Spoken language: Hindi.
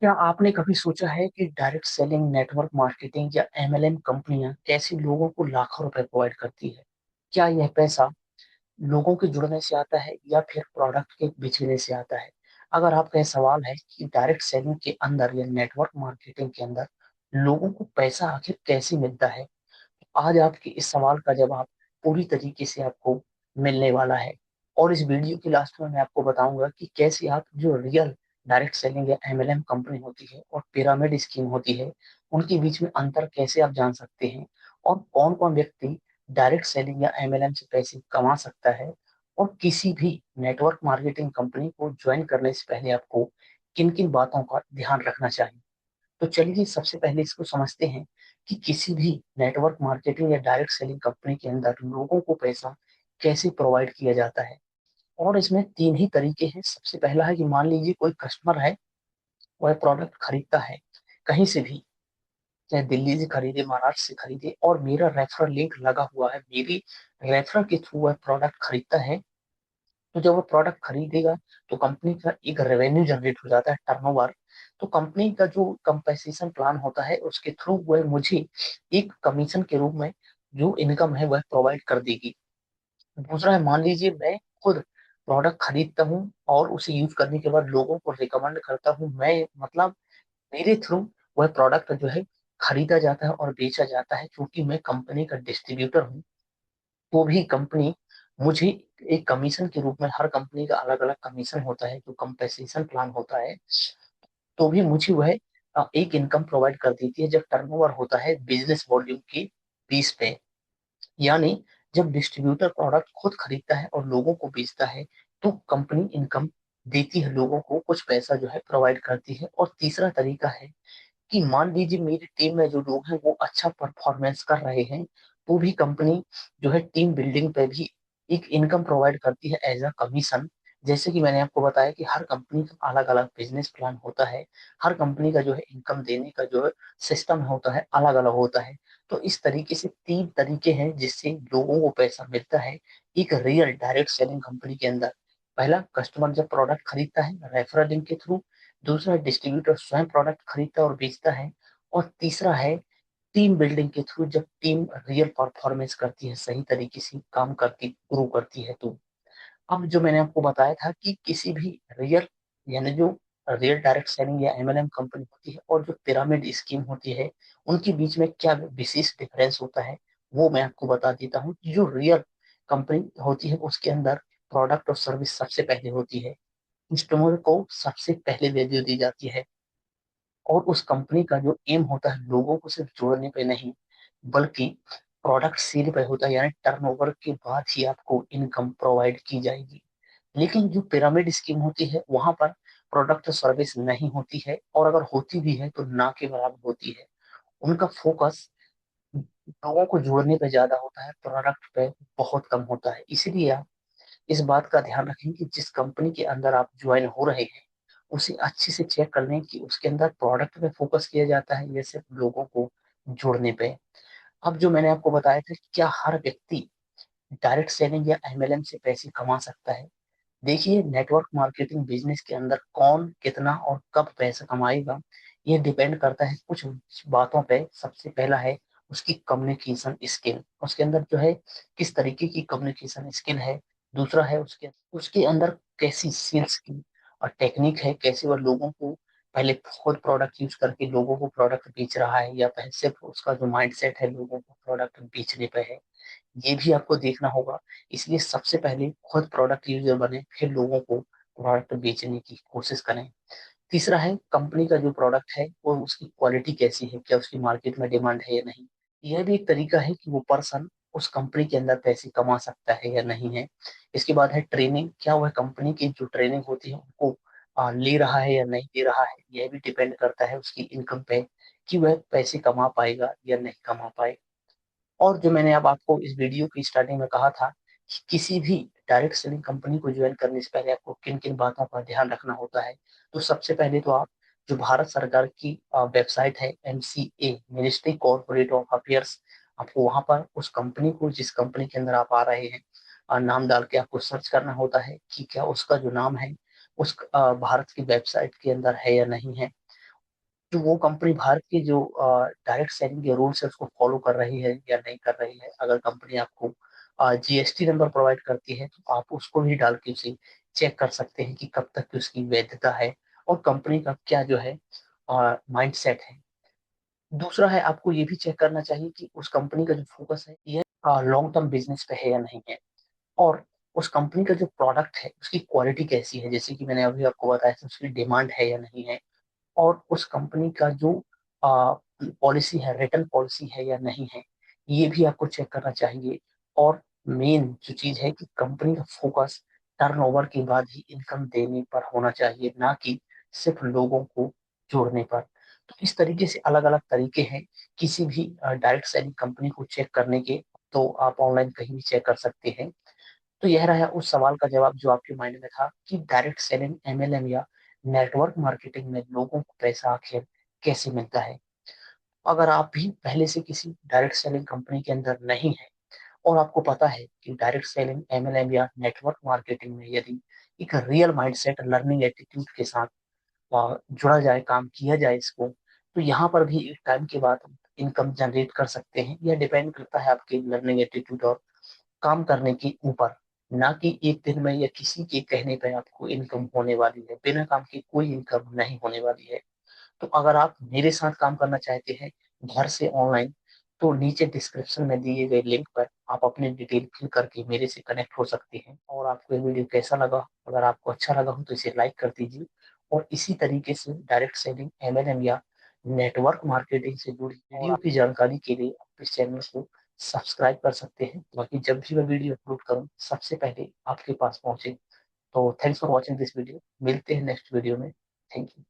क्या आपने कभी सोचा है कि डायरेक्ट सेलिंग, नेटवर्क मार्केटिंग या एमएलएम कंपनियां कैसे लोगों को लाखों रुपए प्रोवाइड करती है? क्या यह पैसा लोगों के जुड़ने से आता है या फिर प्रोडक्ट के बेचने से आता है? अगर आपका यह सवाल है कि डायरेक्ट सेलिंग के अंदर या नेटवर्क मार्केटिंग के अंदर लोगों को पैसा आखिर कैसे मिलता है, आज आपके इस सवाल का जवाब पूरी तरीके से आपको मिलने वाला है। और इस वीडियो के लास्ट में मैं आपको बताऊंगा कि कैसे आप जो रियल डायरेक्ट सेलिंग या एमएलएम कंपनी होती है और पिरामिड स्कीम होती है, उनके बीच में अंतर कैसे आप जान सकते हैं, और कौन कौन व्यक्ति डायरेक्ट सेलिंग या एमएलएम से पैसे कमा सकता है, और किसी भी नेटवर्क मार्केटिंग कंपनी को ज्वाइन करने से पहले आपको किन किन बातों का ध्यान रखना चाहिए। तो चलिए सबसे पहले इसको समझते हैं कि किसी भी नेटवर्क मार्केटिंग या डायरेक्ट सेलिंग कंपनी के अंदर लोगों को पैसा कैसे प्रोवाइड किया जाता है। और इसमें तीन ही तरीके हैं। सबसे पहला है कि मान लीजिए कोई कस्टमर है, वह प्रोडक्ट खरीदता है कहीं से भी, चाहे दिल्ली से खरीदे, महाराष्ट्र से खरीदे, और मेरा रेफरल लिंक लगा हुआ है, मेरी रेफरल के थ्रू वह प्रोडक्ट खरीदता है। तो जब वो प्रोडक्ट खरीदेगा तो कंपनी का एक रेवेन्यू जनरेट हो जाता है, टर्नओवर। तो कंपनी का जो कंपेंसेशन प्लान होता है उसके थ्रू वह मुझे एक कमीशन के रूप में जो इनकम है वह प्रोवाइड कर देगी। दूसरा है, मान लीजिए मैं खुद प्रोडक्ट खरीदता हूँ और उसे यूज करने के बाद लोगों को रिकमेंड करता हूँ, मैं मतलब मेरे थ्रू वह प्रोडक्ट जो है खरीदा जाता है और बेचा जाता है, क्योंकि मैं कंपनी का डिस्ट्रीब्यूटर हूँ। तो भी कंपनी मुझे एक कमीशन के रूप में, हर कंपनी का अलग अलग कमीशन होता है, जो कंपेंसेशन प्लान होता है, तो भी मुझे वह एक इनकम प्रोवाइड कर देती है जब टर्नओवर होता है बिजनेस वॉल्यूम की बेस पे। यानी जब डिस्ट्रीब्यूटर प्रोडक्ट खुद खरीदता है और लोगों को बेचता है, तो कंपनी इनकम देती है, लोगों को कुछ पैसा जो है प्रोवाइड करती है। और तीसरा तरीका है कि मान लीजिए मेरी टीम में जो लोग हैं वो अच्छा परफॉर्मेंस कर रहे हैं, तो भी कंपनी जो है टीम बिल्डिंग पे भी एक इनकम प्रोवाइड करती है एज अ कमीशन। जैसे कि मैंने आपको बताया कि हर कंपनी का अलग अलग बिजनेस प्लान होता है, हर कंपनी का जो है इनकम देने का जो है सिस्टम होता है अलग अलग होता है। तो इस तरीके से तीन तरीके हैं जिससे लोगों को पैसा मिलता है एक रियल डायरेक्ट सेलिंग कंपनी के अंदर। पहला, कस्टमर जब प्रोडक्ट खरीदता है रेफरल लिंक के थ्रू। दूसरा, डिस्ट्रीब्यूटर स्वयं प्रोडक्ट खरीदता है और बेचता है। और तीसरा है टीम बिल्डिंग के थ्रू, जब टीम रियल परफॉर्मेंस करती है, सही तरीके से काम करती ग्रो करती है। तो अब जो मैंने आपको बताया था कि किसी भी रियल, यानी जो रियल डायरेक्ट सेलिंग या एमएलएम कंपनी होती है और जो पिरामिड स्कीम होती है, उनके बीच में क्या विशेष डिफरेंस होता है, वो मैं आपको बता देता हूँ। जो रियल कंपनी होती है उसके अंदर प्रोडक्ट और सर्विस सबसे पहले होती है, कस्टमर को सबसे पहले वैल्यू दी जाती है। और उस कंपनी का जो एम होता है लोगों को सिर्फ जोड़ने पे नहीं, बल्कि प्रोडक्ट सेल पे होता है, यानी टर्नओवर के बाद ही आपको इनकम प्रोवाइड की जाएगी। लेकिन जो पिरामिड स्कीम होती है वहां पर प्रोडक्ट सर्विस नहीं होती है, और अगर होती भी है तो ना के बराबर होती है। उनका फोकस लोगों को जोड़ने पे ज्यादा होता है, प्रोडक्ट पे बहुत कम होता है। इसीलिए आप इस बात का ध्यान रखें कि जिस कंपनी के अंदर आप ज्वाइन हो रहे हैं उसे अच्छे से चेक कर लें कि उसके अंदर प्रोडक्ट पे फोकस किया जाता है या सिर्फ लोगों को जोड़ने पे। अब जो मैंने आपको बताया था कि क्या हर व्यक्ति डायरेक्ट सेलिंग या एमएलएम से पैसे कमा सकता है, देखिए नेटवर्क मार्केटिंग बिजनेस के अंदर कौन कितना और कब पैसा कमाएगा, ये डिपेंड करता है कुछ बातों पे। सबसे पहला है उसकी कम्युनिकेशन स्किल, उसके अंदर जो है किस तरीके की कम्युनिकेशन स्किल है। दूसरा है उसके उसके अंदर कैसी सेल्स की और टेक्निक है, कैसे वह लोगों को पहले खुद प्रोडक्ट यूज करके लोगों को प्रोडक्ट बेच रहा है, या पहले सिर्फ उसका जो माइंडसेट है लोगों को प्रोडक्ट बेचने पे है, ये भी आपको देखना होगा। इसलिए सबसे पहले खुद प्रोडक्ट यूजर बने, फिर लोगों को प्रोडक्ट बेचने की कोशिश करें। तीसरा है कंपनी का जो प्रोडक्ट है वो उसकी क्वालिटी कैसी है, क्या उसकी मार्केट में डिमांड है या नहीं। यह भी एक तरीका है कि वो पर्सन उस कंपनी के अंदर पैसे कमा सकता है या नहीं है। इसके बाद है ट्रेनिंग, क्या वह कंपनी की जो ट्रेनिंग होती है उनको ले रहा है या नहीं ले रहा है। यह भी डिपेंड करता है उसकी इनकम पे कि वह पैसे कमा पाएगा या नहीं कमा पाएगा। और जो मैंने अब आपको इस वीडियो की स्टार्टिंग में कहा था कि किसी भी डायरेक्ट सेलिंग कंपनी को ज्वाइन करने से पहले आपको किन किन बातों का ध्यान रखना होता है, तो सबसे पहले तो आप जो भारत सरकार की वेबसाइट है MCA, ministry corporate of affairs, आपको वहां पर उस कंपनी को, जिस कंपनी के अंदर आप आ रहे हैं, नाम डाल के आपको सर्च करना होता है कि क्या उसका जो नाम है उस भारत की वेबसाइट के अंदर है या नहीं है। जो वो कंपनी भारत के जो डायरेक्ट सेलिंग के रूल्स है उसको फॉलो कर रही है या नहीं कर रही है। अगर कंपनी आपको जीएसटी नंबर प्रोवाइड करती है तो आप उसको भी डाल के उसे चेक कर सकते हैं कि कब तक की उसकी वैधता है और कंपनी का क्या जो है माइंड सेट है। दूसरा है, आपको ये भी चेक करना चाहिए कि उस कंपनी का जो फोकस है ये लॉन्ग टर्म बिजनेस पे है या नहीं है, और उस कंपनी का जो प्रोडक्ट है उसकी क्वालिटी कैसी है, जैसे कि मैंने अभी आपको बताया था उसकी डिमांड है या नहीं है, और उस कंपनी का जो पॉलिसी है, रिटर्न पॉलिसी है या नहीं है, ये भी आपको चेक करना चाहिए। और मेन जो चीज है कि कंपनी का फोकस टर्नओवर के बाद ही इनकम देने पर होना चाहिए, ना कि सिर्फ लोगों को जोड़ने पर। तो इस तरीके से अलग अलग तरीके हैं किसी भी डायरेक्ट सेलिंग कंपनी को चेक करने के। तो आप ऑनलाइन कहीं भी चेक कर सकते हैं। तो यह रहा उस सवाल का जवाब जो आपके माइंड में था कि डायरेक्ट सेलिंग, एमएलएम या नेटवर्क मार्केटिंग में लोगों को पैसा आखिर कैसे मिलता है। अगर आप भी पहले से किसी डायरेक्ट सेलिंग कंपनी के अंदर नहीं है और आपको पता है कि डायरेक्ट सेलिंग, एमएलएम या नेटवर्क मार्केटिंग में यदि एक रियल माइंडसेट, लर्निंग एटीट्यूड के साथ जुड़ा जाए, काम किया जाए इसको, तो यहाँ पर भी एक टाइम के बाद इनकम जनरेट कर सकते हैं। यह डिपेंड करता है आपके लर्निंग एटीट्यूड और काम करने के ऊपर, ना कि एक दिन में या किसी के कहने पे आपको इनकम होने वाली है। बिना काम के कोई इनकम नहीं होने वाली है। तो अगर आप मेरे साथ काम करना चाहते हैं घर से ऑनलाइन, तो नीचे डिस्क्रिप्शन में दिए गए लिंक पर आप अपनी डिटेल फिल करके मेरे से कनेक्ट हो सकते हैं। और आपको ये वीडियो कैसा लगा, अगर आपको अच्छा लगा हो तो इसे लाइक कर दीजिए। और इसी तरीके से डायरेक्ट सेलिंग, एमएलएम या नेटवर्क मार्केटिंग से जुड़ी वीडियो की जानकारी के लिए आप इस चैनल को सब्सक्राइब कर सकते हैं, ताकि जब भी मैं वीडियो अपलोड करूं सबसे पहले आपके पास पहुंचे। तो thanks for watching this video. मिलते हैं नेक्स्ट वीडियो में। Thank you.